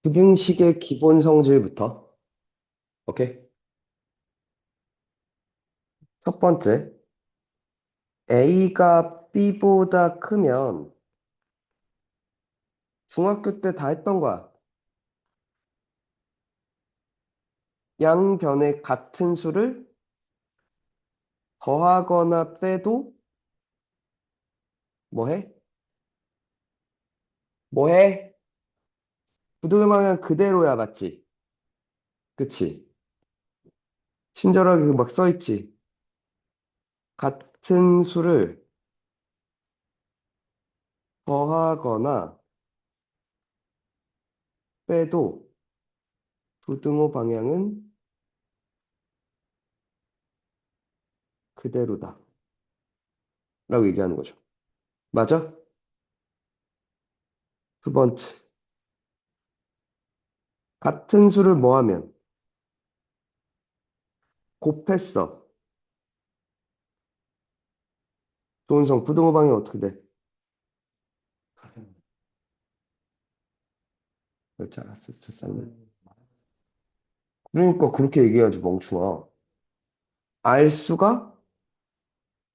부등식의 기본 성질부터. 오케이. 첫 번째, A가 B보다 크면 중학교 때 다 했던 거야. 양변의 같은 수를 더하거나 빼도 뭐 해? 뭐 해? 부등의 방향 그대로야, 맞지? 그치? 친절하게 막 써있지. 같은 수를 더하거나 빼도 부등호 방향은 그대로다. 라고 얘기하는 거죠. 맞아? 두 번째, 같은 수를 뭐 하면 곱했어. 조은성, 부등호 방향 어떻게 돼? 그렇지 않았어, 스트레스. 그러니까 그렇게 얘기해야지, 멍충아. 알 수가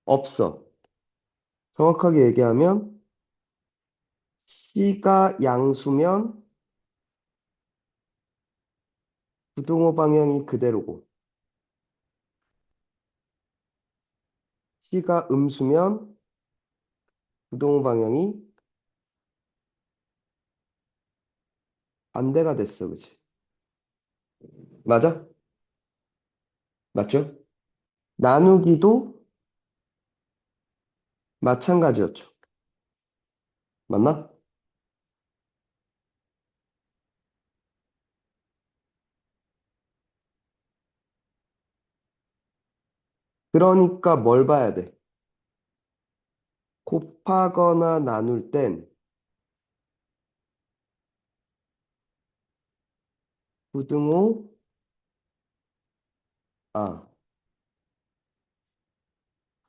없어. 정확하게 얘기하면 C가 양수면 부등호 방향이 그대로고 C가 음수면 부등호 방향이 반대가 됐어. 그치? 맞아? 맞죠? 나누기도 마찬가지였죠. 맞나? 그러니까 뭘 봐야 돼? 곱하거나 나눌 땐 부등호, 아,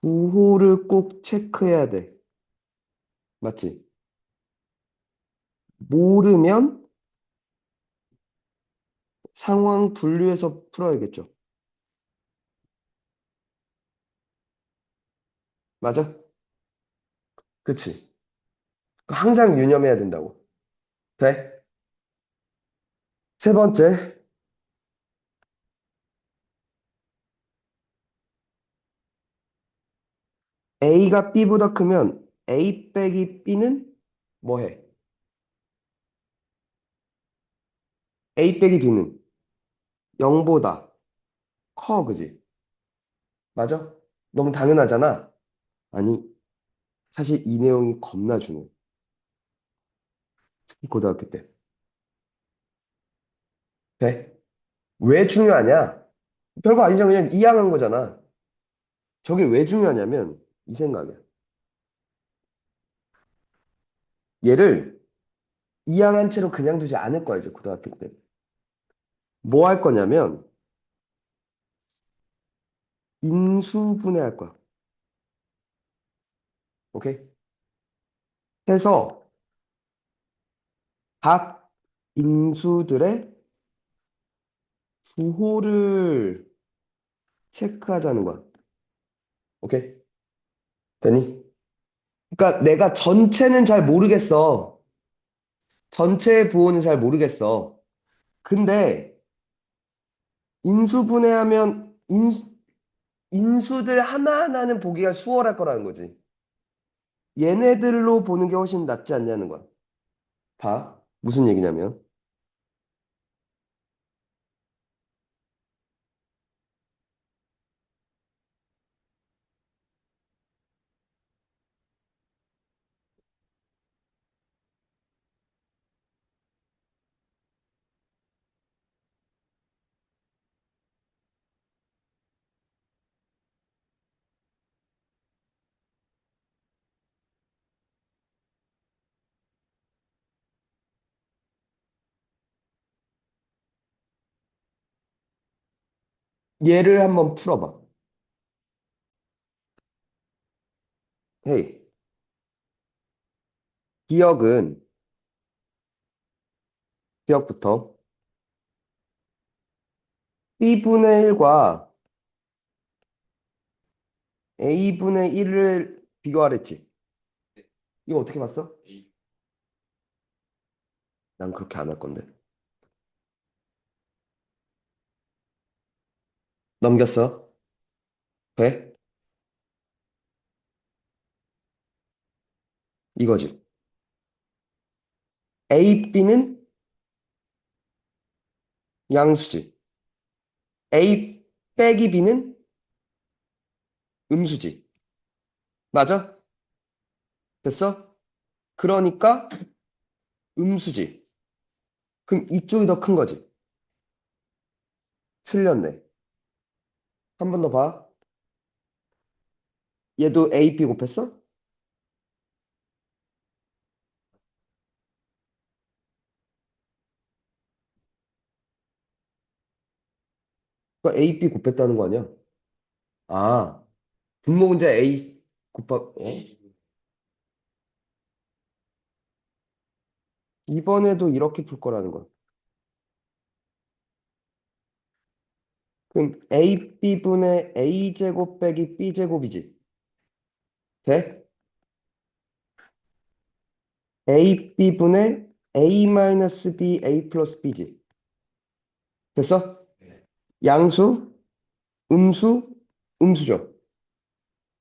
부호를 꼭 체크해야 돼. 맞지? 모르면 상황 분류해서 풀어야겠죠. 맞아? 그치? 항상 유념해야 된다고. 돼? 세 번째, A가 B보다 크면 A 빼기 B는 뭐 해? A 빼기 B는 0보다 커, 그지? 맞아? 너무 당연하잖아? 아니, 사실 이 내용이 겁나 중요해. 특히 고등학교 때. 돼? 왜 중요하냐? 별거 아니죠. 그냥 이양한 거잖아. 저게 왜 중요하냐면 이 생각이야. 얘를 이양한 채로 그냥 두지 않을 거야, 이제 고등학교 때. 뭐 할 거냐면 인수분해할 거야. 오케이? 해서 각 인수들의 부호를 체크하자는 거야. 오케이? 되니? 그러니까 내가 전체는 잘 모르겠어. 전체의 부호는 잘 모르겠어. 근데 인수분해하면 인수들 하나하나는 보기가 수월할 거라는 거지. 얘네들로 보는 게 훨씬 낫지 않냐는 거야. 봐. 무슨 얘기냐면 얘를 한번 풀어봐. 헤이, 기억은 기억부터. B분의 1과 A분의 1을 비교하랬지. 이거 어떻게 봤어? 난 그렇게 안 할 건데. 넘겼어. 돼? 이거지. A, B는 양수지. A 빼기 B는 음수지. 맞아? 됐어? 그러니까 음수지. 그럼 이쪽이 더 큰 거지. 틀렸네. 한 번 더 봐. 얘도 A, B 곱했어? 그거 A, B 곱했다는 거 아니야? 아, 분모 문제 A 이번에도 이렇게 풀 거라는 거야. 그럼 AB분의 A제곱 빼기 B제곱이지. 돼? AB분의 A-B A 플러스 B지. 됐어? 양수, 음수, 음수죠.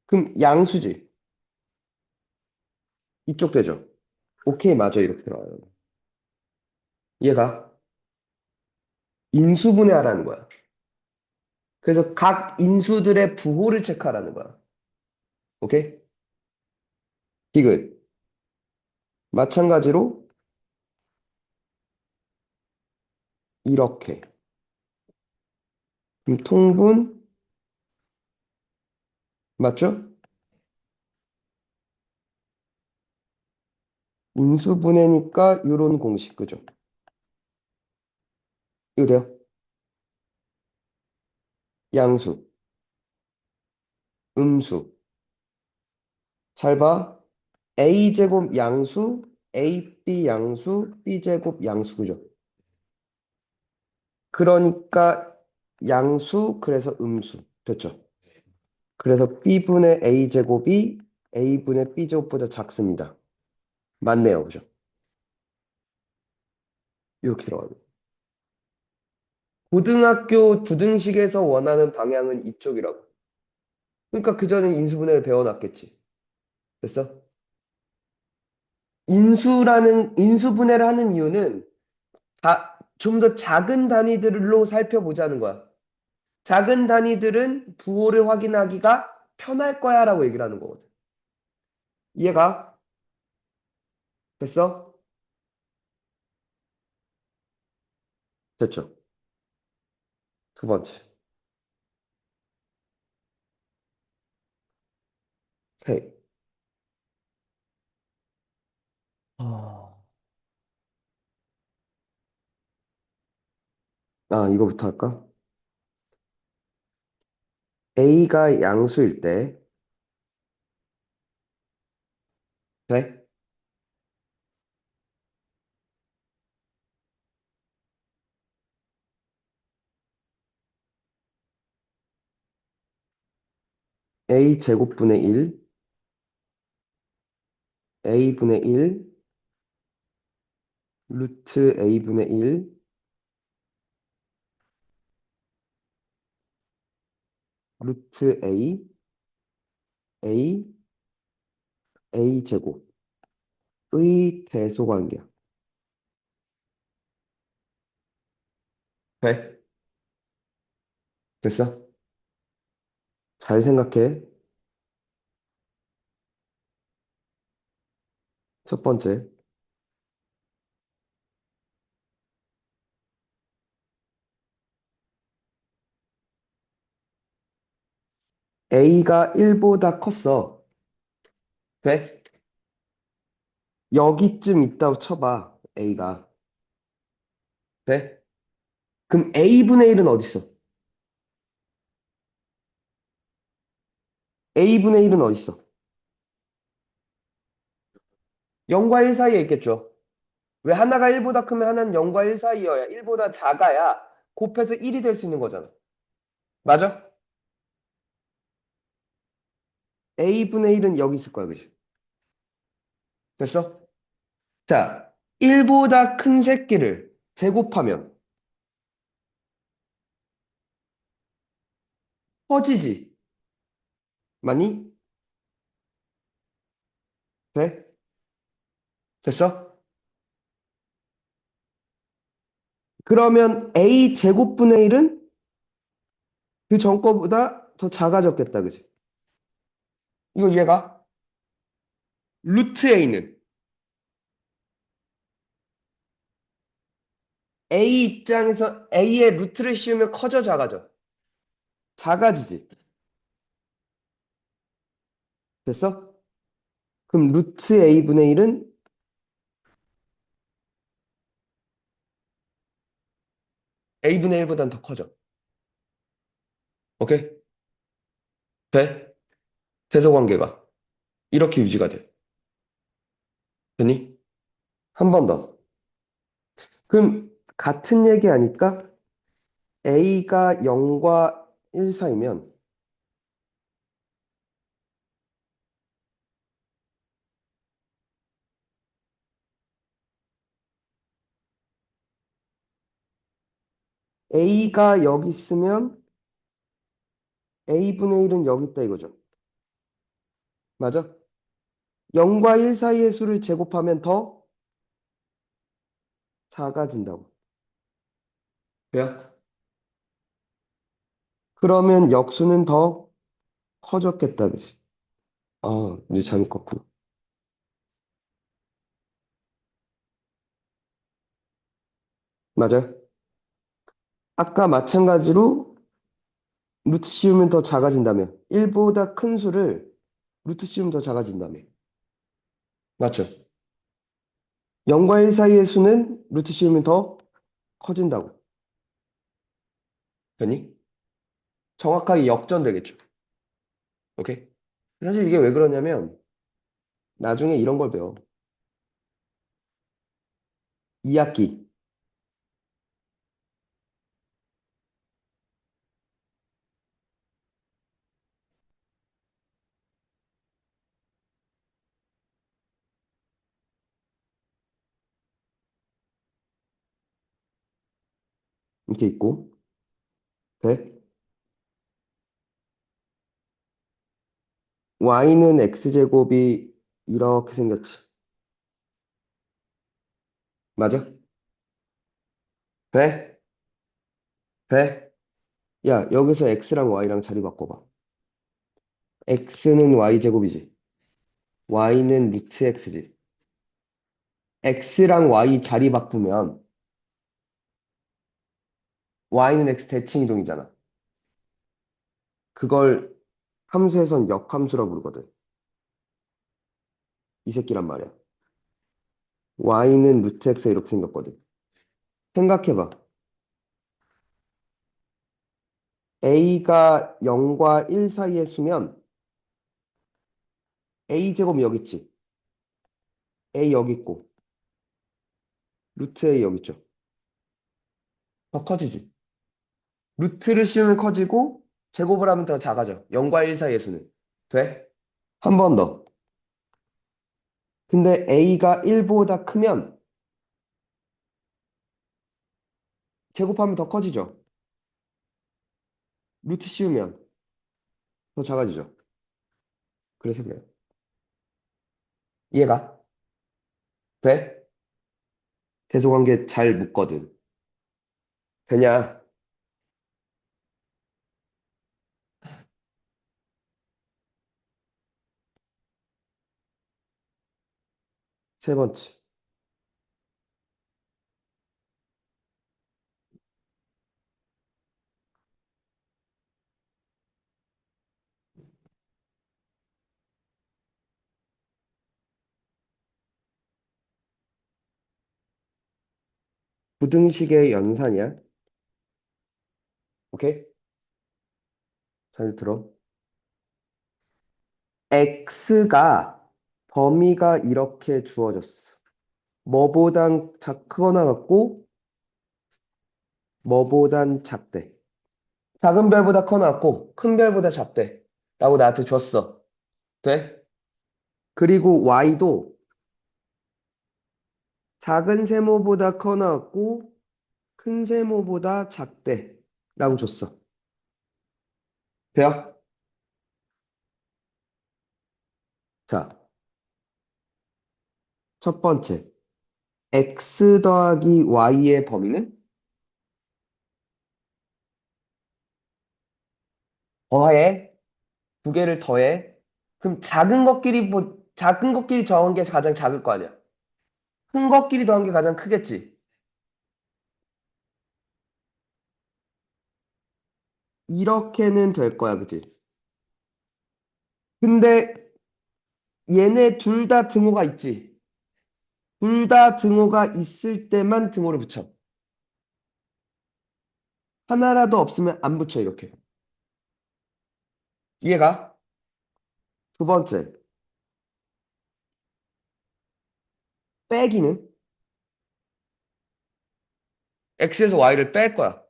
그럼 양수지. 이쪽 되죠. 오케이, 맞아. 이렇게 들어가요. 얘가 인수분해하라는 거야. 그래서 각 인수들의 부호를 체크하라는 거야. 오케이? 디귿. 마찬가지로 이렇게. 그럼 통분, 맞죠? 인수분해니까 이런 공식, 그죠? 이거 돼요? 양수, 음수. 잘 봐. A제곱 양수, AB 양수, B제곱 양수, 그죠? 그러니까 양수, 그래서 음수. 됐죠? 그래서 B분의 A제곱이 A분의 B제곱보다 작습니다. 맞네요, 그죠? 이렇게 들어가요. 고등학교 부등식에서 원하는 방향은 이쪽이라고. 그러니까 그전에 인수분해를 배워놨겠지. 됐어? 인수분해를 하는 이유는 좀 더 작은 단위들로 살펴보자는 거야. 작은 단위들은 부호를 확인하기가 편할 거야 라고 얘기를 하는 거거든. 이해가? 됐어? 됐죠? 두 번째. 세. 이거부터 할까? A가 양수일 때, 돼? A 제곱분의 1, A분의 1, 루트 A분의 1, 루트 A, A제곱의 대소관계야. 돼? 됐어? 잘 생각해. 첫 번째. A가 1보다 컸어. 돼? 여기쯤 있다고 쳐봐. A가. 돼? 그럼 A분의 1은 어디 있어? A분의 1은 어디 있어? 0과 1 사이에 있겠죠. 왜 하나가 1보다 크면 하나는 0과 1 사이여야 1보다 작아야 곱해서 1이 될 수 있는 거잖아. 맞아? a분의 1은 여기 있을 거야, 그지? 됐어? 자, 1보다 큰 새끼를 제곱하면 커지지. 맞니? 돼? 됐어? 그러면 a 제곱분의 1은 그 전 거보다 더 작아졌겠다, 그지? 이거 이해가? 루트 a는 A 입장에서 A의 루트를 씌우면 커져 작아져? 작아지지. 됐어? 그럼 루트 A분의 1은 A분의 1보단 더 커져. 오케이? 돼? 대소 관계가 이렇게 유지가 돼. 되니? 한 번 더. 그럼 같은 얘기 아닐까? A가 0과 1 사이면 A가 여기 있으면 A분의 1은 여기 있다 이거죠. 맞아? 0과 1 사이의 수를 제곱하면 더 작아진다고. 돼요? 그러면 역수는 더 커졌겠다, 그지? 아, 이제 잘못 갔구나. 맞아요. 아까 마찬가지로 루트 씌우면 더 작아진다며. 1보다 큰 수를 루트 씌우면 더 작아진다며. 맞죠? 0과 1 사이의 수는 루트 씌우면 더 커진다고. 됐니? 정확하게 역전되겠죠. 오케이? 사실 이게 왜 그러냐면 나중에 이런 걸 배워. 2학기 이렇게 있고 돼? y는 x제곱이 이렇게 생겼지. 맞아? 돼? 돼? 야, 여기서 x랑 y랑 자리 바꿔봐. x는 y제곱이지. y는 루트 x지. x랑 y 자리 바꾸면 y는 x 대칭 이동이잖아. 그걸 함수에선 역함수라고 부르거든. 이 새끼란 말이야. y는 루트 x 이렇게 생겼거든. 생각해봐. a가 0과 1 사이의 수면 a제곱이 여기 있지. a 여기 있고 루트 a 여기 있죠. 더 커지지. 루트를 씌우면 커지고 제곱을 하면 더 작아져. 0과 1 사이의 수는. 돼? 한 번 더. 근데 a가 1보다 크면 제곱하면 더 커지죠. 루트 씌우면 더 작아지죠. 그래서 그래요. 이해가? 돼? 대소관계 잘 묶거든. 되냐? 세 번째. 부등식의 연산이야. 오케이? 잘 들어. x가 범위가 이렇게 주어졌어. 뭐보단 크거나 같고 뭐보단 작대. 작은 별보다 커나 같고 큰 별보다 작대. 라고 나한테 줬어. 돼? 그리고 y도 작은 세모보다 커나 같고 큰 세모보다 작대. 라고 줬어. 돼요? 자, 첫 번째. x 더하기 y의 범위는 더해. 두 개를 더해. 그럼 작은 것끼리 더한 게 가장 작을 거 아니야. 큰 것끼리 더한 게 가장 크겠지. 이렇게는 될 거야, 그치? 근데 얘네 둘 다 등호가 있지. 둘 다 등호가 있을 때만 등호를 붙여. 하나라도 없으면 안 붙여, 이렇게. 이해가? 두 번째, 빼기는 x에서 y를 뺄 거야.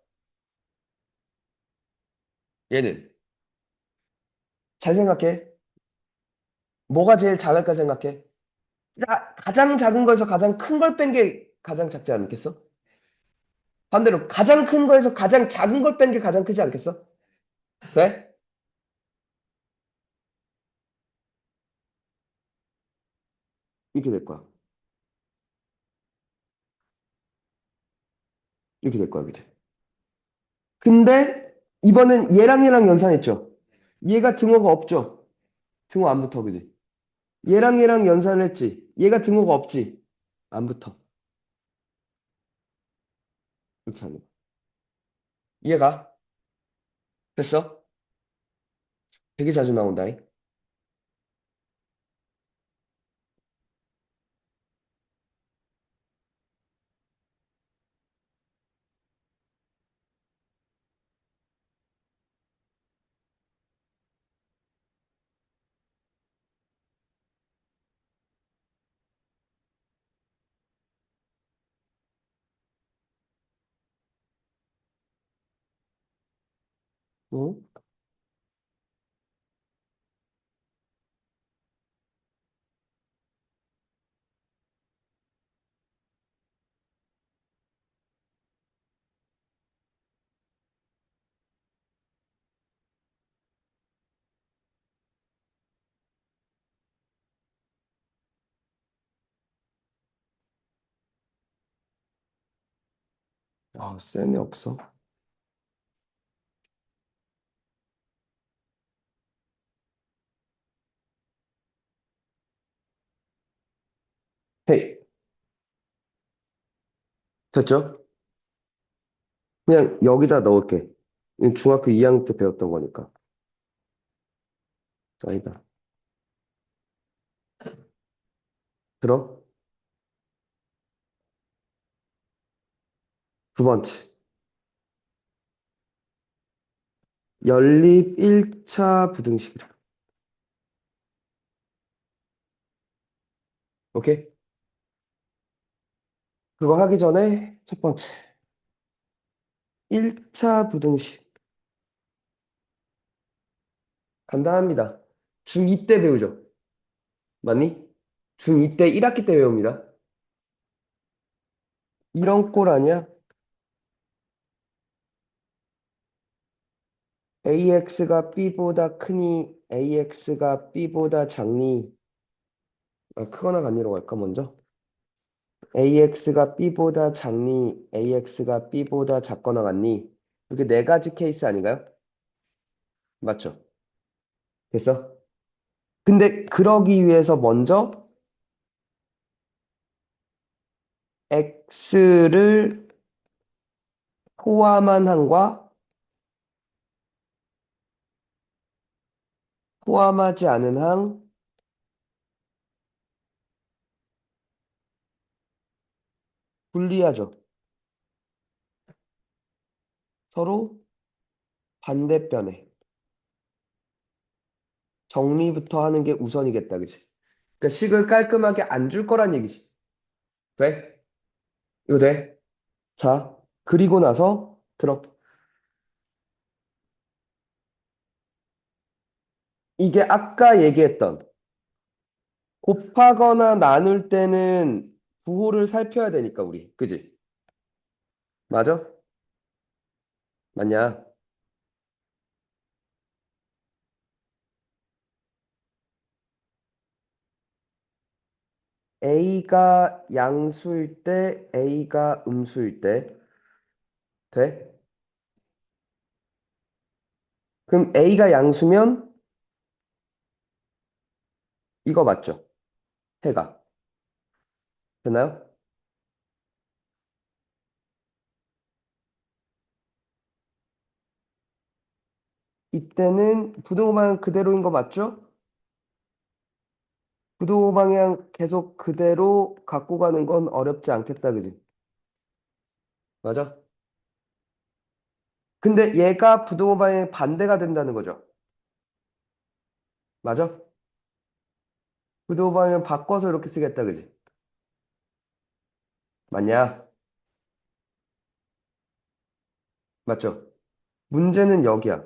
얘는. 잘 생각해. 뭐가 제일 작을까 생각해. 가장 작은 거에서 가장 큰 걸 뺀 게 가장 작지 않겠어? 반대로 가장 큰 거에서 가장 작은 걸 뺀 게 가장 크지 않겠어? 그래? 이렇게 될 거야. 이렇게 될 거야, 그치? 근데 이번엔 얘랑 연산했죠? 얘가 등호가 없죠? 등호 안 붙어, 그지? 얘랑 연산을 했지? 얘가 등호가 없지? 안 붙어. 이렇게 하는 거. 이해가? 됐어? 되게 자주 나온다잉. 응? 아, 쌤이 없어. 헤이, 됐죠? 그냥 여기다 넣을게. 이건 중학교 2학년 때 배웠던 거니까. 아니다. 들어? 두 번째. 연립 1차 부등식이라. 오케이? 그거 하기 전에 첫 번째. 1차 부등식. 간단합니다. 중2 때 배우죠? 맞니? 중2 때 1학기 때 배웁니다. 이런 꼴 아니야? AX가 B보다 크니 AX가 B보다 작니? 크거나 같니로 갈까 먼저? AX가 B보다 작니 AX가 B보다 작거나 같니? 이렇게 네 가지 케이스 아닌가요? 맞죠? 됐어? 근데 그러기 위해서 먼저 X를 포함한 항과 포함하지 않은 항 분리하죠. 서로 반대편에 정리부터 하는 게 우선이겠다, 그치? 그러니까 식을 깔끔하게 안 줄 거란 얘기지. 돼? 이거 돼? 자, 그리고 나서 들어. 이게 아까 얘기했던 곱하거나 나눌 때는 부호를 살펴야 되니까 우리. 그지? 맞아? 맞냐? A가 양수일 때, A가 음수일 때 돼? 그럼 A가 양수면 이거 맞죠? 해가. 됐나요? 이때는 부도 방향 그대로인 거 맞죠? 부도 방향 계속 그대로 갖고 가는 건 어렵지 않겠다, 그지? 맞아? 근데 얘가 부도 방향 반대가 된다는 거죠. 맞아? 부도 방향 바꿔서 이렇게 쓰겠다, 그지? 맞냐? 맞죠? 문제는 여기야.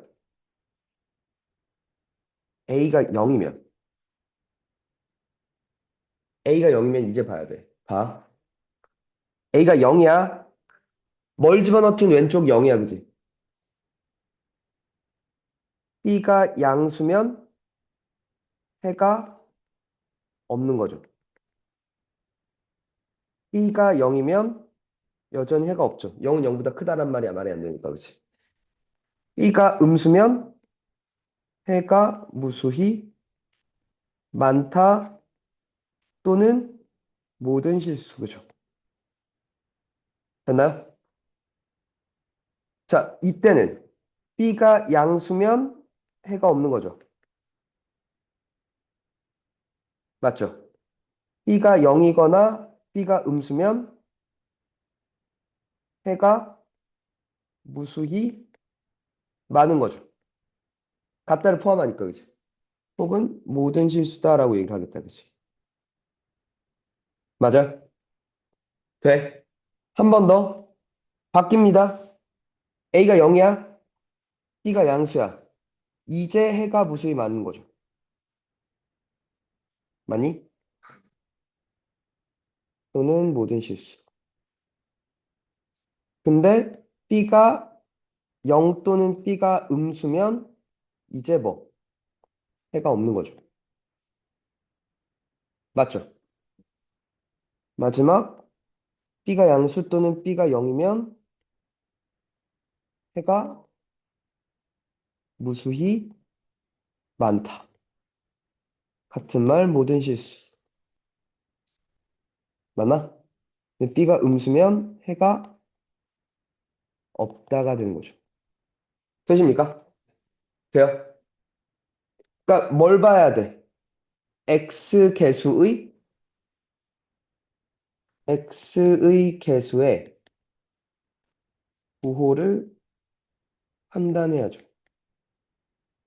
A가 0이면. A가 0이면 이제 봐야 돼. 봐. A가 0이야. 뭘 집어넣든 왼쪽 0이야, 그지? B가 양수면 해가 없는 거죠. B가 0이면 여전히 해가 없죠. 0은 0보다 크다란 말이야. 말이 안 되니까, 그치? B가 음수면 해가 무수히 많다 또는 모든 실수. 그죠? 됐나요? 자, 이때는 B가 양수면 해가 없는 거죠. 맞죠? B가 0이거나 B가 음수면 해가 무수히 많은 거죠. 같다를 포함하니까, 그치? 혹은 모든 실수다라고 얘기를 하겠다, 그치? 맞아? 돼? 한 번 더. 바뀝니다. A가 0이야. B가 양수야. 이제 해가 무수히 많은 거죠. 맞니? 또는 모든 실수. 근데 B가 0 또는 B가 음수면 이제 뭐 해가 없는 거죠. 맞죠? 마지막 B가 양수 또는 B가 0이면 해가 무수히 많다. 같은 말 모든 실수. 맞나? 근데 B가 음수면 해가 없다가 되는 거죠. 되십니까? 돼요? 그러니까 뭘 봐야 돼? X의 개수의 부호를 판단해야죠.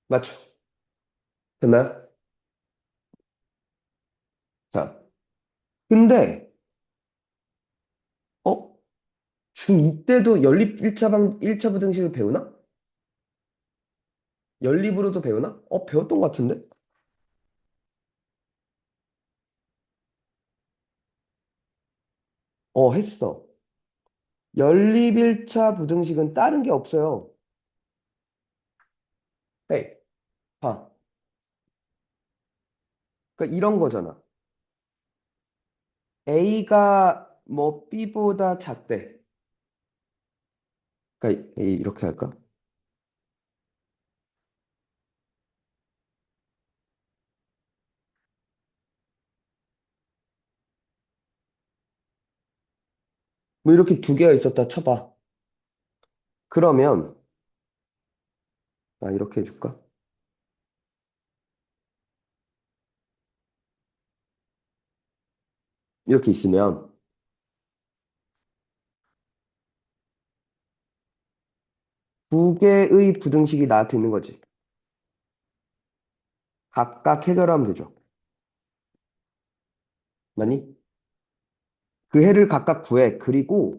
맞죠? 됐나요? 자, 근데 어? 중2 때도 연립 1차 부등식을 배우나? 연립으로도 배우나? 배웠던 것 같은데? 했어. 연립 1차 부등식은 다른 게 없어요. 헤이, 봐. 그러니까 이런 거잖아. A가 뭐 B보다 작대. 그러니까 이렇게 할까? 뭐 이렇게 두 개가 있었다 쳐봐. 그러면 이렇게 해줄까? 이렇게 있으면 두 개의 부등식이 나한테 있는 거지. 각각 해결하면 되죠. 맞니? 그 해를 각각 구해. 그리고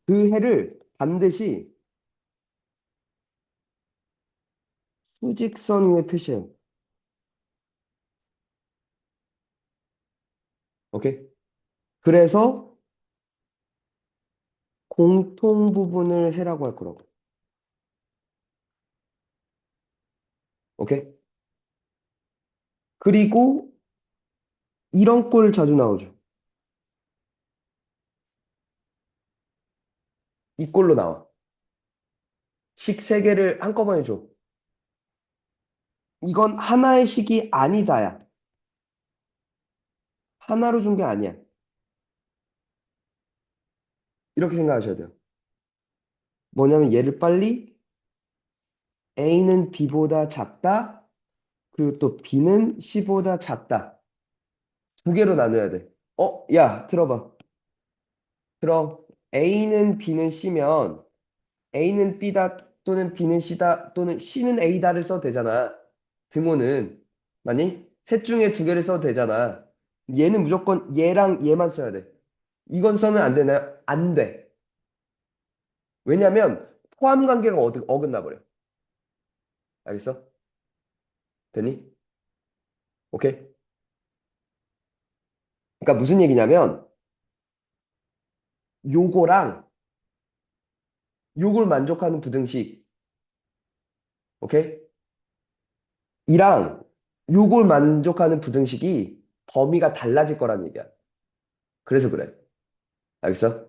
그 해를 반드시 수직선 위에 표시해. 오케이? 그래서 공통 부분을 해라고 할 거라고. 오케이? 그리고 이런 꼴 자주 나오죠. 이 꼴로 나와. 식 세 개를 한꺼번에 줘. 이건 하나의 식이 아니다야. 하나로 준 게 아니야. 이렇게 생각하셔야 돼요. 뭐냐면 얘를 빨리 A는 B보다 작다. 그리고 또 B는 C보다 작다. 두 개로 나눠야 돼. 야, 들어봐. 들어. A는 B는 C면 A는 B다 또는 B는 C다 또는 C는 A다를 써도 되잖아. 등호는. 맞니? 셋 중에 두 개를 써도 되잖아. 얘는 무조건 얘랑 얘만 써야 돼. 이건 써면 안 되나요? 안 돼. 왜냐면 포함 관계가 어긋나 버려. 알겠어? 되니? 오케이? 그러니까 무슨 얘기냐면 요거랑 요걸 만족하는 부등식, 오케이? 이랑 요걸 만족하는 부등식이 범위가 달라질 거란 얘기야. 그래서 그래. 알겠어?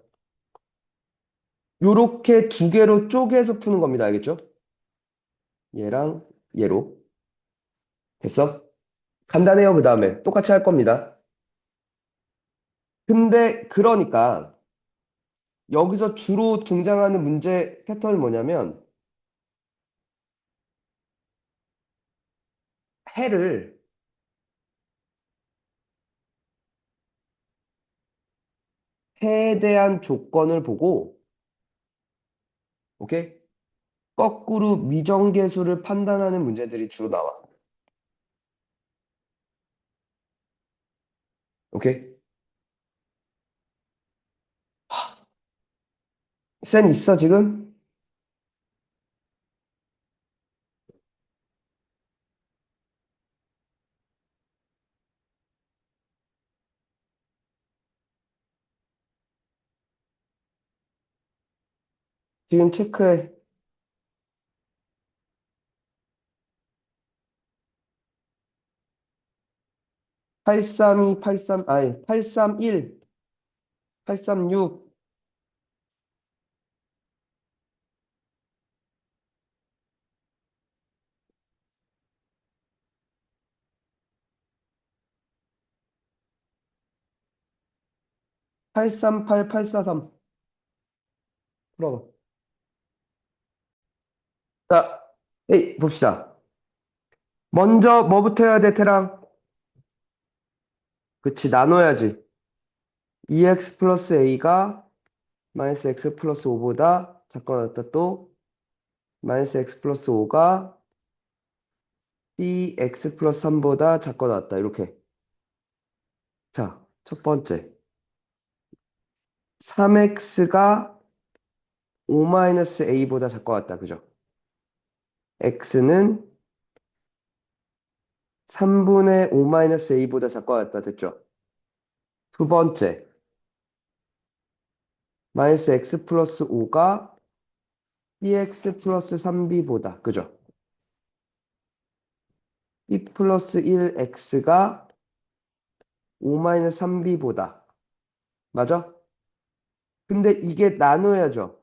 요렇게 두 개로 쪼개서 푸는 겁니다. 알겠죠? 얘랑 얘로. 됐어? 간단해요. 그 다음에 똑같이 할 겁니다. 근데 그러니까 여기서 주로 등장하는 문제 패턴이 뭐냐면 해를 해에 대한 조건을 보고, 오케이? 거꾸로 미정계수를 판단하는 문제들이 주로 나와. 오케이? 센 있어, 지금? 지금 체크해. 832, 83, 아니, 831, 836, 838, 843. 풀어봐. 자, 에이, 봅시다. 먼저 뭐부터 해야 돼, 태랑? 그치, 나눠야지. 2x 플러스 a가 마이너스 x 플러스 5보다 작거나 같다 또 마이너스 x 플러스 5가 bx 플러스 3보다 작거나 같다. 이렇게. 자, 첫 번째. 3x가 5-a보다 작거나 같다. 그죠? x는 3분의 5-a보다 작거나 같다. 됐죠? 두 번째. 마이너스 x 플러스 5가 bx 플러스 3b보다. 그죠? b 플러스 1x가 5-3b보다. 맞아? 근데 이게 나눠야죠.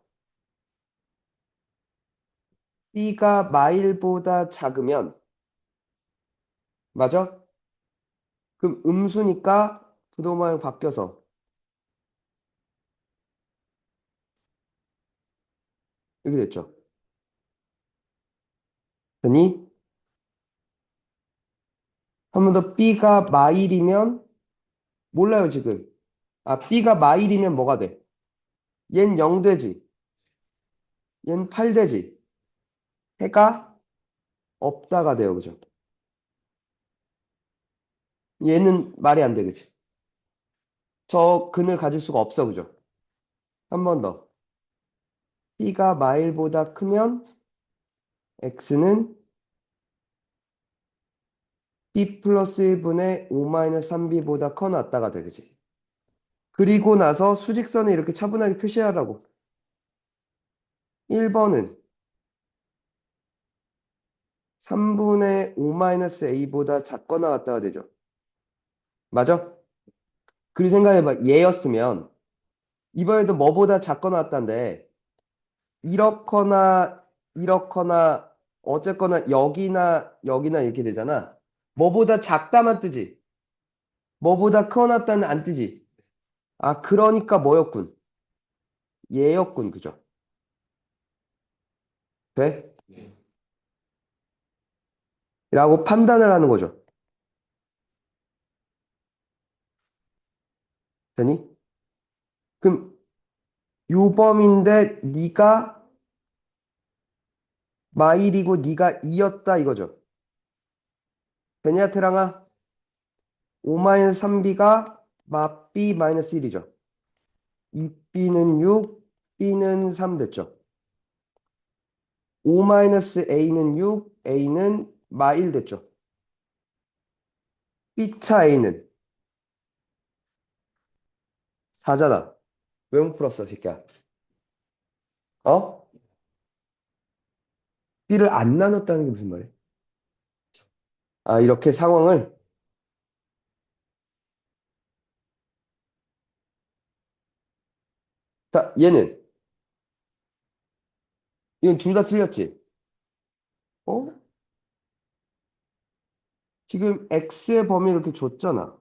b가 마일보다 작으면, 맞아? 그럼 음수니까 부동항 바뀌어서 이렇게 됐죠. 그니 한 번 더 b가 마일이면 몰라요 지금. b가 마일이면 뭐가 돼? 얜 0 되지. 얜 8 되지. 해가 없다가 돼요. 그죠? 얘는 말이 안 돼. 그치? 저 근을 가질 수가 없어, 그죠? 한 번 더. b가 마일보다 크면 x는 b 플러스 1분의 5 마이너스 3b보다 커 낫다가 돼, 그지? 그리고 나서 수직선을 이렇게 차분하게 표시하라고. 1번은 3분의 5 마이너스 a보다 작거나 같다가 되죠. 맞아? 그리고 생각해봐. 얘였으면 이번에도 뭐보다 작거나 같다인데 이렇거나 이렇거나 어쨌거나 여기나 여기나 이렇게 되잖아. 뭐보다 작다만 뜨지. 뭐보다 커놨다는 안 뜨지. 아, 그러니까 뭐였군? 얘였군, 그죠? 돼? 라고 판단을 하는 거죠. 되니? 그럼 요범인데 네가 마일이고 네가 이였다 이거죠. 베니아 테랑아 5-3b가 마b 마이너스 1이죠. 2b는 6, b는 3 됐죠. 5-a는 6, a는 마1 됐죠. b차 a는 4잖아. 왜 못 풀었어, 새끼야? 어? b를 안 나눴다는 게 무슨 말이야? 아, 이렇게 상황을 자, 얘는 이건 둘 다 틀렸지. 어? 지금 x의 범위를 이렇게 줬잖아.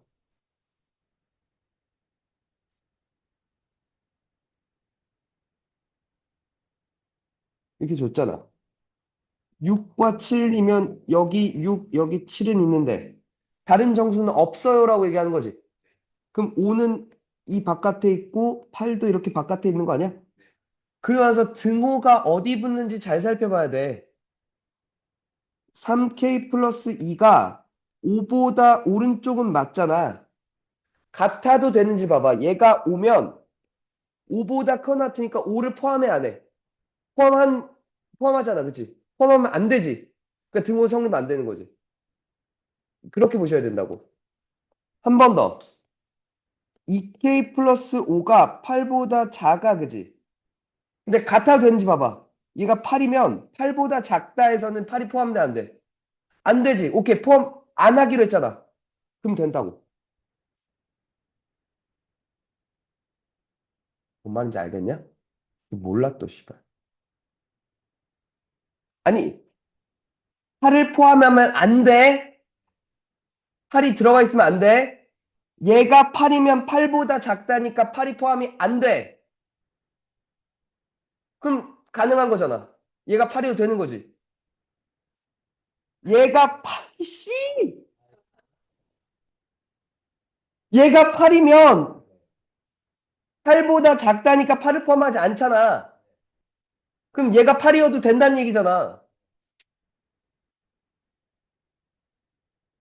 이렇게 줬잖아. 6과 7이면 여기 6, 여기 7은 있는데 다른 정수는 없어요라고 얘기하는 거지. 그럼 5는 이 바깥에 있고 8도 이렇게 바깥에 있는 거 아니야? 그러면서 등호가 어디 붙는지 잘 살펴봐야 돼. 3k 플러스 2가 5보다 오른쪽은 맞잖아. 같아도 되는지 봐봐. 얘가 오면 5보다 커 같으니까 5를 포함해 안 해? 포함하잖아. 그치? 포함하면 안 되지. 그러니까 등호 성립 안 되는 거지. 그렇게 보셔야 된다고. 한 번 더. 2k 플러스 5가 8보다 작아, 그지? 근데 같아도 되는지 봐봐. 얘가 8이면 8보다 작다 해서는 8이 포함돼, 안 돼? 안 되지. 오케이, 포함 안 하기로 했잖아. 그럼 된다고. 뭔 말인지 알겠냐? 몰라, 또, 씨발. 아니, 8을 포함하면 안 돼. 8이 들어가 있으면 안 돼. 얘가 8이면 8보다 작다니까 8이 포함이 안 돼. 그럼 가능한 거잖아. 얘가 8이도 되는 거지. 얘가 8, 씨! 얘가 8이면 8보다 작다니까 8을 포함하지 않잖아. 그럼 얘가 8이어도 된다는 얘기잖아.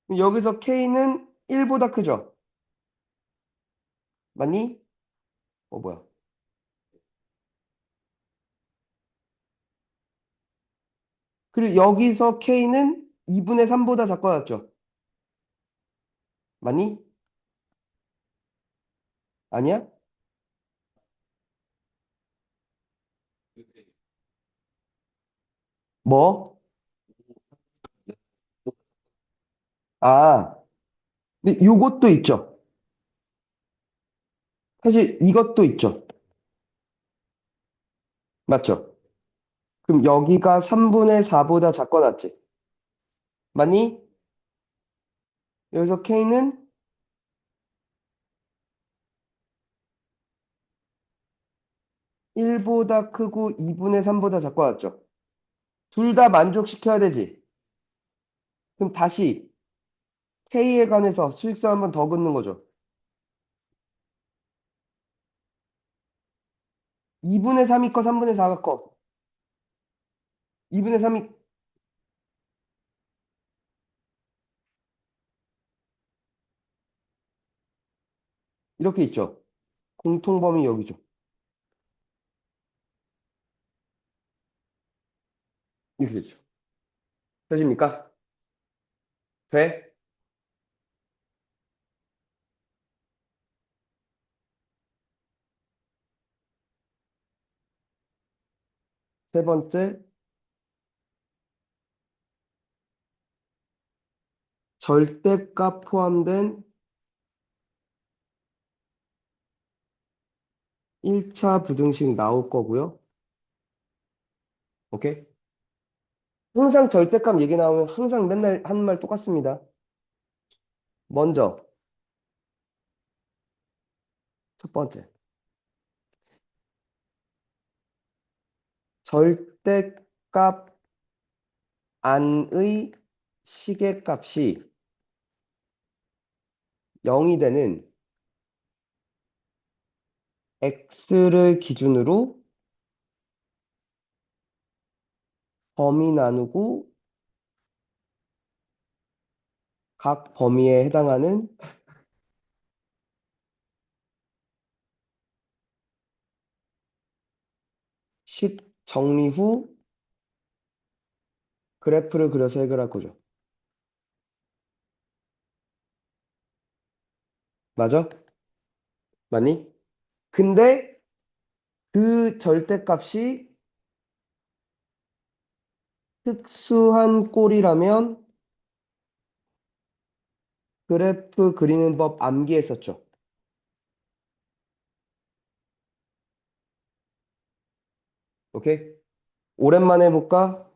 그럼 여기서 K는 1보다 크죠? 맞니? 뭐야. 그리고 여기서 K는 2분의 3보다 작아졌죠? 맞니? 아니야? 뭐? 아, 근데 요것도 있죠. 사실 이것도 있죠. 맞죠? 그럼 여기가 3분의 4보다 작거났지? 맞니? 여기서 K는 1보다 크고 2분의 3보다 작거났죠? 둘 다 만족시켜야 되지. 그럼 다시 K에 관해서 수직선 한번 더 긋는 거죠. 2분의 3이 커, 3분의 4가 커. 2분의 3이, 이렇게 있죠. 공통범위 여기죠. 이렇게 되죠. 되십니까? 돼? 세 번째, 절대값 포함된 1차 부등식 나올 거고요. 오케이? 항상 절대값 얘기 나오면 항상 맨날 하는 말 똑같습니다. 먼저, 첫 번째. 절대값 안의 시계값이 0이 되는 x를 기준으로 범위 나누고 각 범위에 해당하는 10 정리 후 그래프를 그려서 해결할 거죠. 맞아? 맞니? 근데 그 절대값이 특수한 꼴이라면 그래프 그리는 법 암기했었죠. 오케이? 오랜만에 해볼까?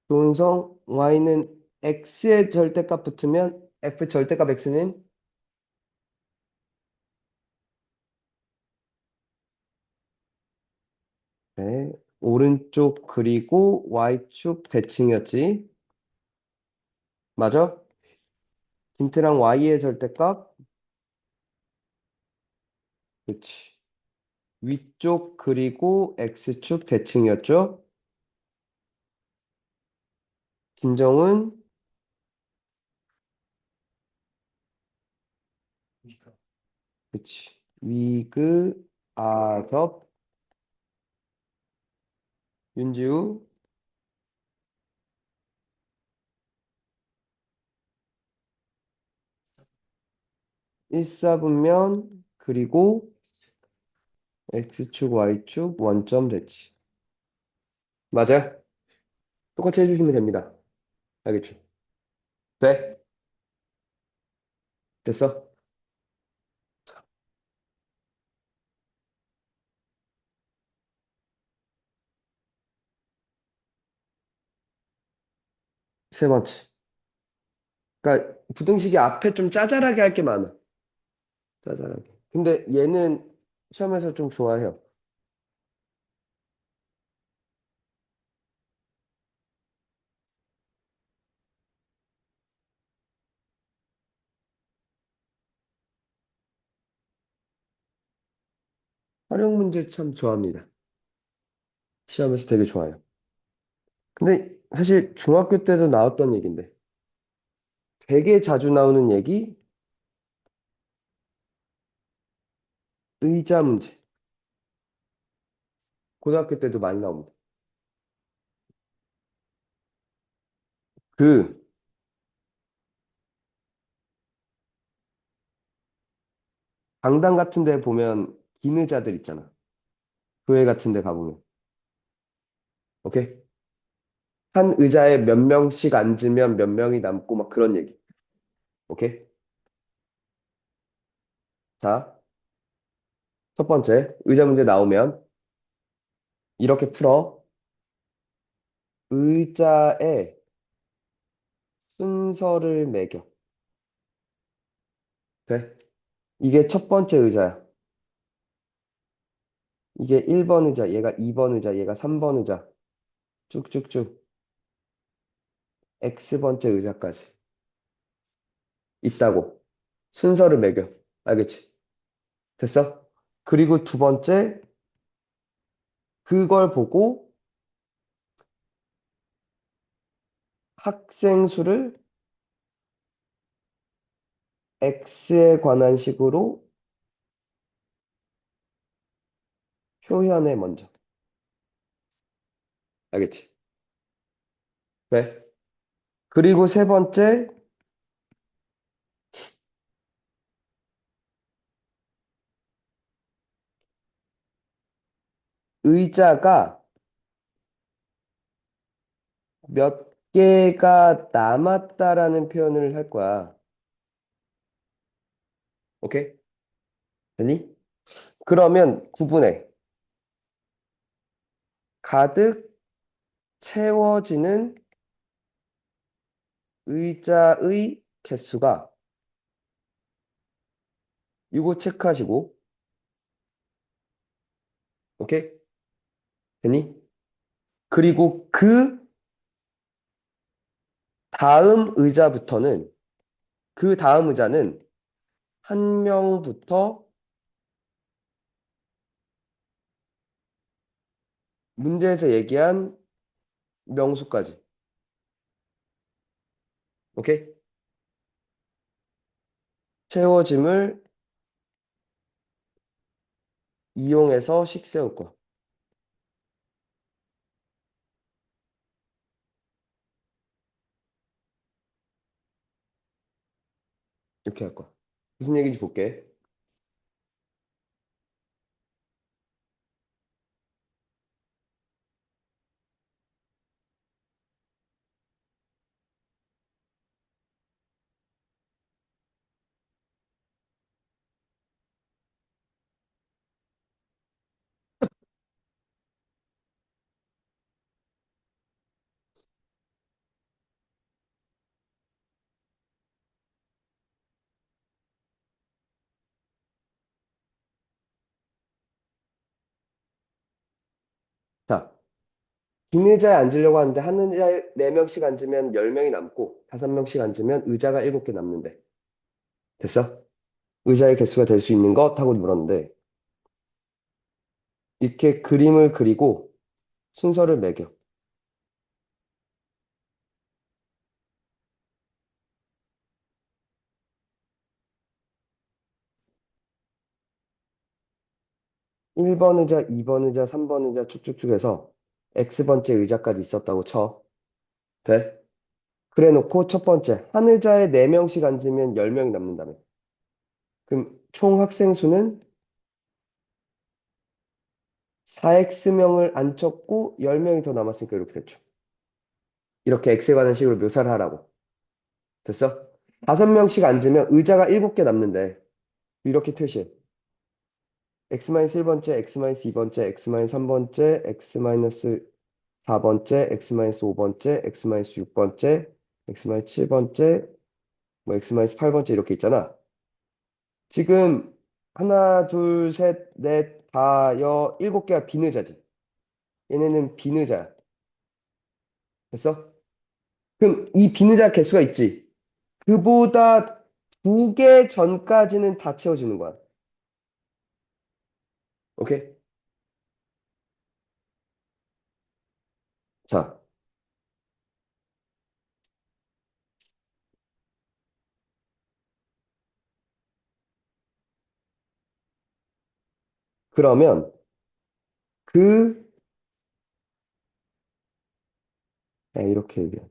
조은성, y는 x의 절대값 붙으면 f 절대값 x는 네, 오른쪽 그리고 y축 대칭이었지. 맞아? 김트랑 y의 절대값? 그치. 위쪽 그리고 x축 대칭이었죠. 김정은? 그치. 위그, 아섭, 윤지우, 일사분면, 그리고 x축, y축, 원점 대치. 맞아요? 똑같이 해주시면 됩니다. 알겠죠? 네? 됐어? 세 번째. 그러니까 부등식이 앞에 좀 짜잘하게 할 게 많아. 짜잘하게. 근데 얘는 시험에서 좀 좋아해요. 활용 문제 참 좋아합니다. 시험에서 되게 좋아요. 근데 사실 중학교 때도 나왔던 얘기인데 되게 자주 나오는 얘기, 의자 문제. 고등학교 때도 많이 나옵니다. 그 강당 같은 데 보면 긴 의자들 있잖아. 교회 같은 데 가보면. 오케이? 한 의자에 몇 명씩 앉으면 몇 명이 남고 막 그런 얘기. 오케이? 자, 첫 번째, 의자 문제 나오면 이렇게 풀어. 의자에 순서를 매겨. 돼? 이게 첫 번째 의자야. 이게 1번 의자, 얘가 2번 의자, 얘가 3번 의자. 쭉쭉쭉. X번째 의자까지 있다고. 순서를 매겨. 알겠지? 됐어? 그리고 두 번째, 그걸 보고 학생 수를 x에 관한 식으로 표현해 먼저. 알겠지? 그래. 그리고 세 번째, 의자가 몇 개가 남았다라는 표현을 할 거야. 오케이? 되니? 그러면 구분해. 가득 채워지는 의자의 개수가 이거 체크하시고. 오케이? 되니? 그리고 그 다음 의자부터는 그 다음 의자는 한 명부터 문제에서 얘기한 명수까지. 오케이? 채워짐을 이용해서 식 세울 거야. 이렇게 할 거야. 무슨 얘기인지 볼게. 자, 긴 의자에 앉으려고 하는데 한 의자에 4명씩 앉으면 10명이 남고 5명씩 앉으면 의자가 7개 남는데. 됐어? 의자의 개수가 될 수 있는 것? 하고 물었는데 이렇게 그림을 그리고 순서를 매겨. 1번 의자, 2번 의자, 3번 의자 쭉쭉쭉 해서 X번째 의자까지 있었다고 쳐. 돼? 그래 놓고 첫 번째, 한 의자에 4명씩 앉으면 10명이 남는다며. 그럼 총 학생 수는 4X명을 안 쳤고 10명이 더 남았으니까 이렇게 됐죠. 이렇게 X에 관한 식으로 묘사를 하라고. 됐어? 5명씩 앉으면 의자가 7개 남는데 이렇게 표시해. X-1번째, X-2번째, X-3번째, X-4번째, X-5번째, X-6번째, X-7번째, 뭐 X-8번째 이렇게 있잖아. 지금 하나, 둘, 셋, 넷, 다, 7개가 빈 의자지. 얘네는 빈 의자야. 됐어? 그럼 이 빈 의자 개수가 있지. 그보다 2개 전까지는 다 채워주는 거야. 오케이? 자, 그러면 그, 이렇게 얘기해.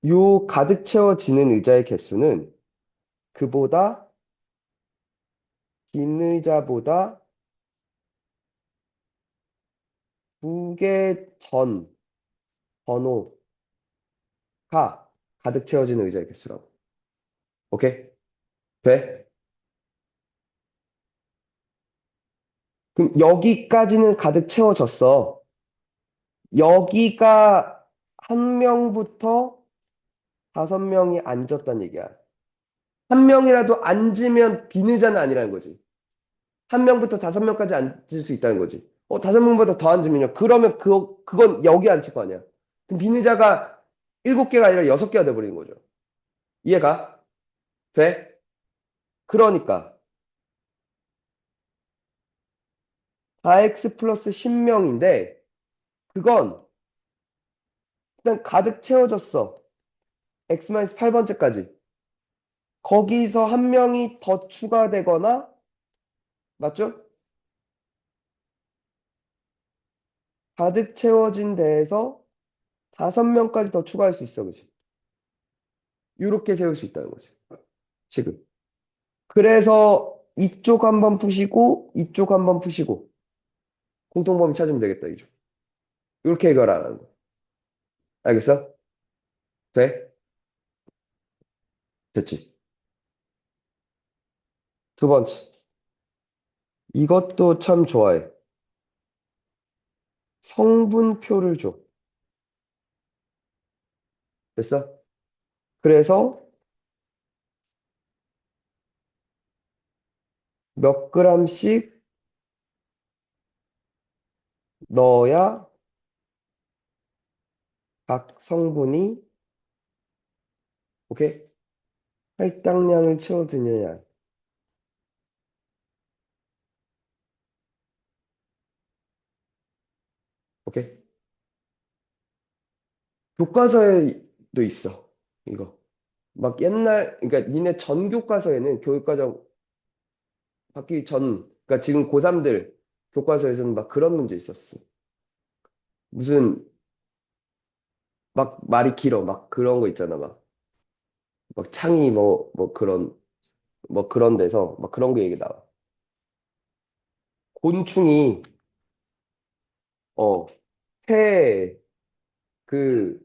요 가득 채워지는 의자의 개수는 그보다 긴 의자보다 2개 전 번호가 가득 채워지는 의자의 개수라고. 오케이? 돼? 그럼 여기까지는 가득 채워졌어. 여기가 한 명부터 5명이 앉았단 얘기야. 한 명이라도 앉으면 빈 의자는 아니라는 거지. 한 명부터 5명까지 앉을 수 있다는 거지. 5명보다 더 앉으면요. 그러면 그건 여기 앉힐 거 아니야. 그럼 빈 의자가 7개가 아니라 6개가 돼버리는 거죠. 이해가? 돼? 그러니까 4x 플러스 10명인데 그건 일단 가득 채워졌어. x-8번째까지. 거기서 한 명이 더 추가되거나, 맞죠? 가득 채워진 데에서 5명까지 더 추가할 수 있어, 그지? 이렇게 세울 수 있다는 거지. 지금. 그래서 이쪽 한번 푸시고, 이쪽 한번 푸시고, 공통범위 찾으면 되겠다, 이쪽. 이렇게 해결하라는 거. 알겠어? 돼? 됐지? 두 번째. 이것도 참 좋아해. 성분표를 줘. 됐어? 그래서 몇 g씩 넣어야 각 성분이, 오케이? 할당량을 채워드느냐. 오케이? 교과서에도 있어. 이거. 막 옛날, 그러니까 니네 전 교과서에는 교육과정 바뀌기 전, 그러니까 지금 고3들 교과서에서는 막 그런 문제 있었어. 무슨, 막 말이 길어. 막 그런 거 있잖아. 막 창이 뭐 그런 데서 막 그런 게 얘기 나와. 곤충이, 어, 새, 그,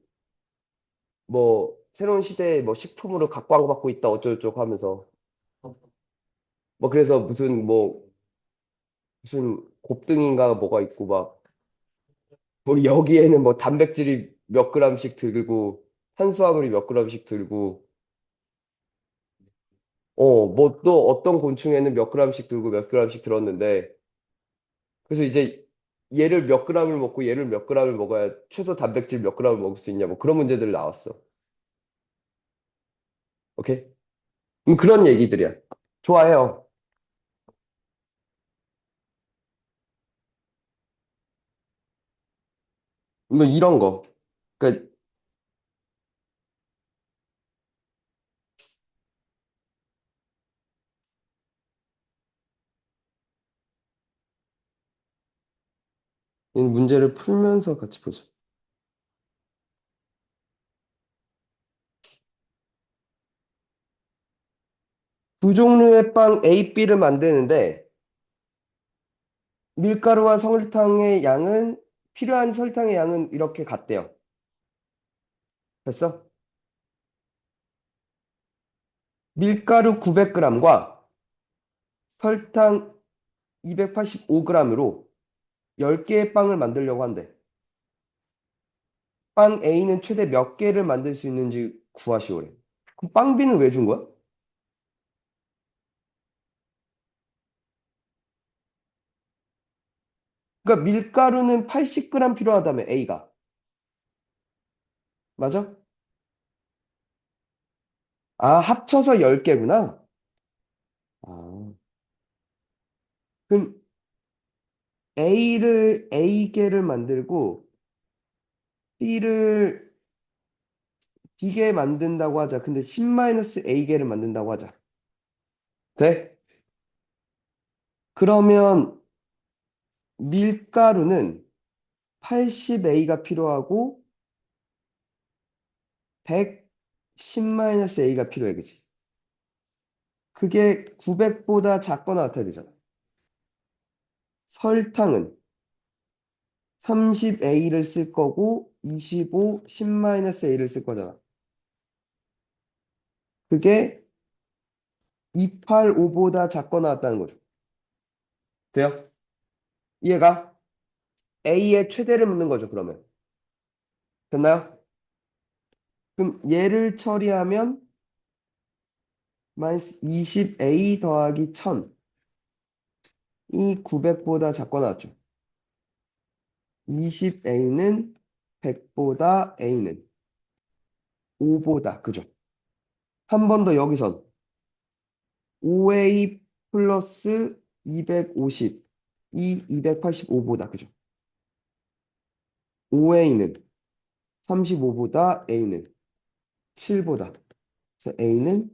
새로운 시대에 뭐 식품으로 각광받고 있다 어쩌고저쩌고 하면서 뭐 그래서 무슨 곱등인가 뭐가 있고 막 우리 여기에는 뭐 단백질이 몇 g씩 들고 탄수화물이 몇 g씩 들고 뭐 또 어떤 곤충에는 몇 g씩 들고 몇 g씩 들었는데 그래서 이제 얘를 몇 g을 먹고 얘를 몇 g을 먹어야 최소 단백질 몇 g을 먹을 수 있냐 뭐 그런 문제들 나왔어. 오케이? 그런 얘기들이야. 좋아해요. 뭐 이런 거. 그러니까 이 문제를 풀면서 같이 보자. 두 종류의 빵 A, B를 만드는데 밀가루와 설탕의 양은 필요한 설탕의 양은 이렇게 같대요. 됐어? 밀가루 900g과 설탕 285g으로 10개의 빵을 만들려고 한대. 빵 A는 최대 몇 개를 만들 수 있는지 구하시오래. 그럼 빵 B는 왜 준 거야? 그러니까 밀가루는 80g 필요하다며 A가. 맞아? 아, 합쳐서 10개구나. 아, 그럼 A개를 만들고 B를 B개 만든다고 하자. 근데 10-A개를 만든다고 하자. 돼? 그러면 밀가루는 80A가 필요하고 110-A가 필요해. 그지? 그게 900보다 작거나 같아야 되잖아. 설탕은 30A를 쓸 거고 25, 10-A를 쓸 거잖아. 그게 285보다 작거나 같다는 거죠. 돼요? 이해가? A의 최대를 묻는 거죠, 그러면. 됐나요? 그럼 얘를 처리하면 마이너스 20A 더하기 1000. 이 900보다 작거나 같죠. 20A는 100보다 A는 5보다. 그죠? 한 번 더 여기선 5A 플러스 250. 이 285보다. 그죠? 5A는 35보다 A는 7보다. 그래서 A는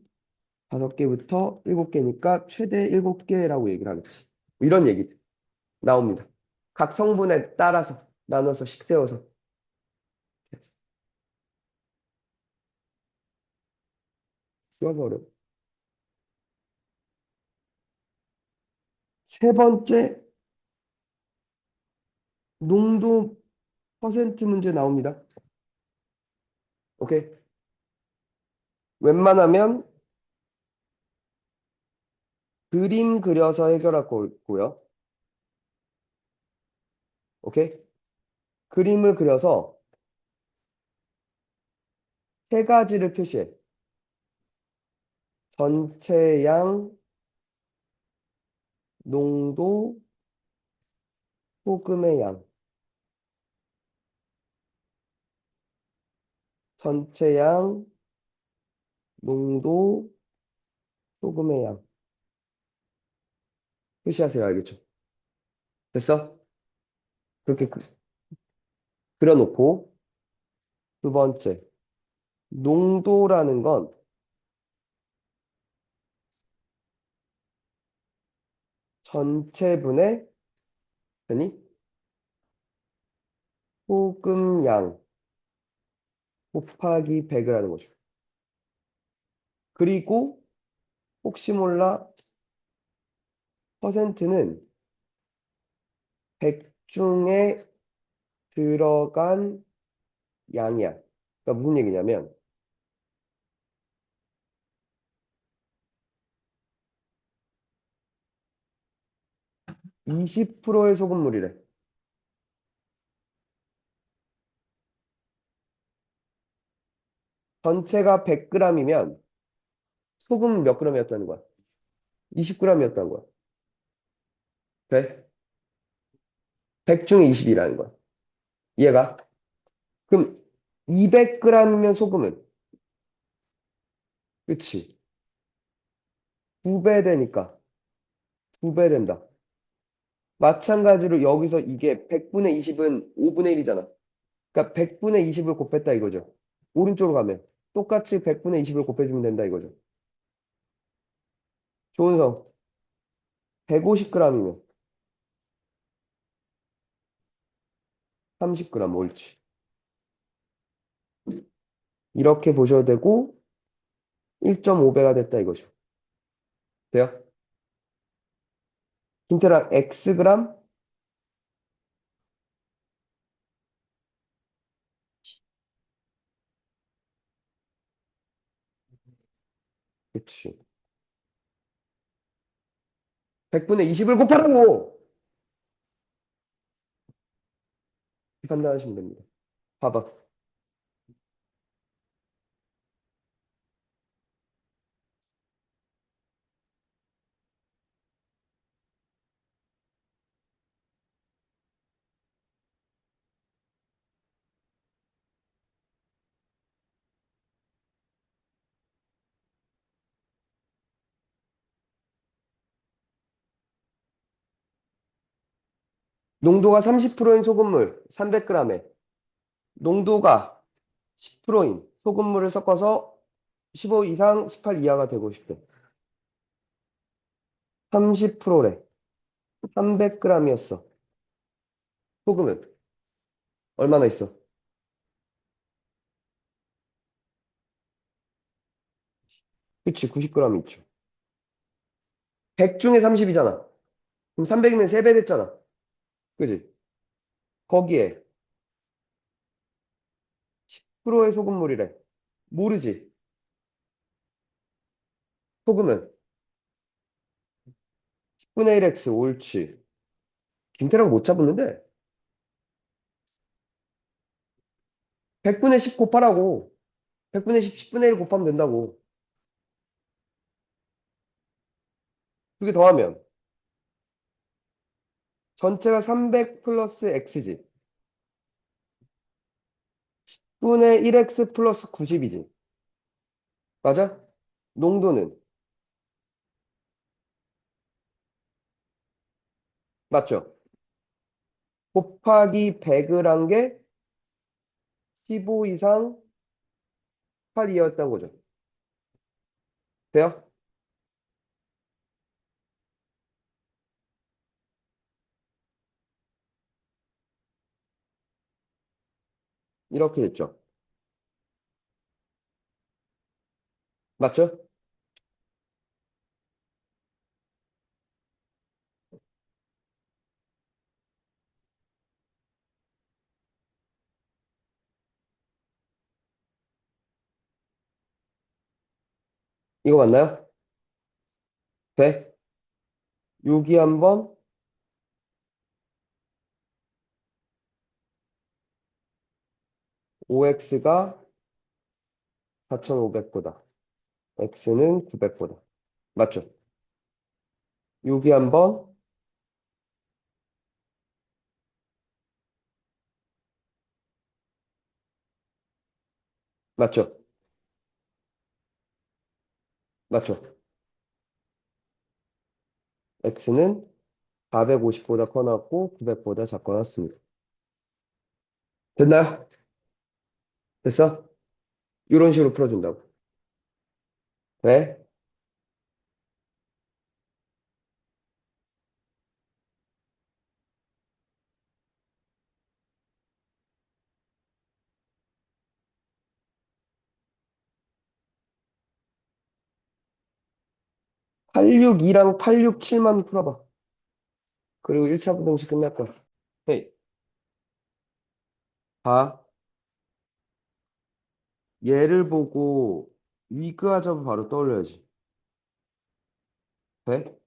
5개부터 7개니까 최대 7개라고 얘기를 하겠지. 이런 얘기 나옵니다. 각 성분에 따라서 나눠서 식세워서 써버려. 세 번째, 농도 퍼센트 문제 나옵니다. 오케이. 웬만하면 그림 그려서 해결할 거고요. 오케이. 그림을 그려서 세 가지를 표시해. 전체 양, 농도, 소금의 양. 전체 양, 농도, 소금의 양. 표시하세요. 알겠죠? 됐어? 그렇게 그려놓고 두 번째, 농도라는 건 전체분의 아니 소금양 곱하기 100을 하는 거죠. 그리고 혹시 몰라 퍼센트는 100 중에 들어간 양이야. 그러니까 무슨 얘기냐면 20%의 소금물이래. 전체가 100g이면 소금 몇 g이었다는 거야? 20g이었다는 거야. 돼? 100 중에 20이라는 거야. 이해가? 그럼 200g이면 소금은 그치? 2배 되니까 2배 된다. 마찬가지로 여기서 이게 100분의 20은 5분의 1이잖아. 그러니까 100분의 20을 곱했다 이거죠. 오른쪽으로 가면 똑같이 100분의 20을 곱해주면 된다 이거죠. 조은성 150g이면 30g 옳지. 이렇게 보셔도 되고 1.5배가 됐다 이거죠. 돼요? 김태랑 Xg? 그치. 100분의 20을 곱하라고! 판단하시면 됩니다. 봐봐. 농도가 30%인 소금물 300g에 농도가 10%인 소금물을 섞어서 15 이상 18 이하가 되고 싶대. 30%래. 300g이었어. 소금은 얼마나 있어? 그치, 90g 있죠. 100 중에 30이잖아. 그럼 300이면 3배 됐잖아. 그지? 거기에 10%의 소금물이래. 모르지? 소금은 10분의 1x 옳지. 김태랑 못 잡았는데 100분의 10 곱하라고. 100분의 10, 10분의 1 곱하면 된다고. 그게 더하면 전체가 300 플러스 x지. 분의 1x 플러스 90이지. 맞아? 농도는 맞죠? 곱하기 100을 한 게 15 이상 8 이하였다는 거죠. 돼요? 이렇게 됐죠. 맞죠? 이거 맞나요? 돼? 여기 한번 5x가 4,500보다. x는 900보다. 맞죠? 여기 한번 맞죠? 맞죠? x는 450보다 커놨고 900보다 작고 났습니다. 됐나요? 됐어? 이런 식으로 풀어준다고. 네? 862랑 867만 풀어봐. 그리고 1차 부등식 끝날 거야. 헤이, 봐. 얘를 보고 위그하자고 바로 떠올려야지. 돼?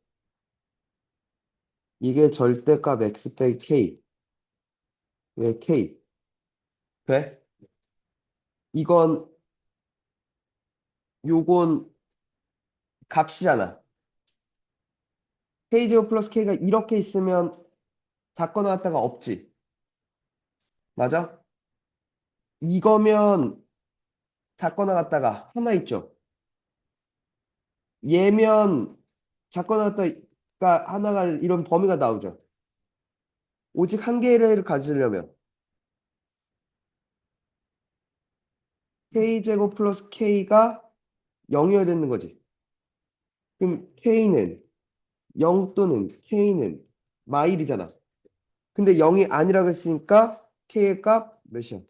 이게 절대값 x 빼기 k. 왜 k? 돼? 이건, 요건 값이잖아. k 제곱 플러스 k가 이렇게 있으면 작거 나왔다가 없지. 맞아? 이거면 작거 나갔다가 하나 있죠. 얘면 작거 나갔다가 하나가 이런 범위가 나오죠. 오직 한 개를 가지려면 k제곱 플러스 k가 0이어야 되는 거지. 그럼 k는 0 또는 k는 마일이잖아. 근데 0이 아니라고 했으니까 k의 값 몇이야?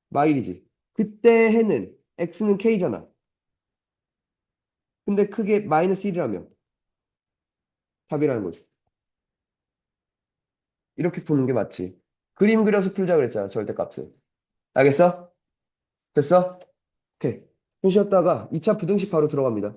마일이지. 그때 해는 x는 k잖아. 근데 크게 마이너스 1이라며 답이라는 거지. 이렇게 푸는 게 맞지. 그림 그려서 풀자 그랬잖아, 절대값을. 알겠어? 됐어? 오케이. 좀 쉬었다가 2차 부등식 바로 들어갑니다.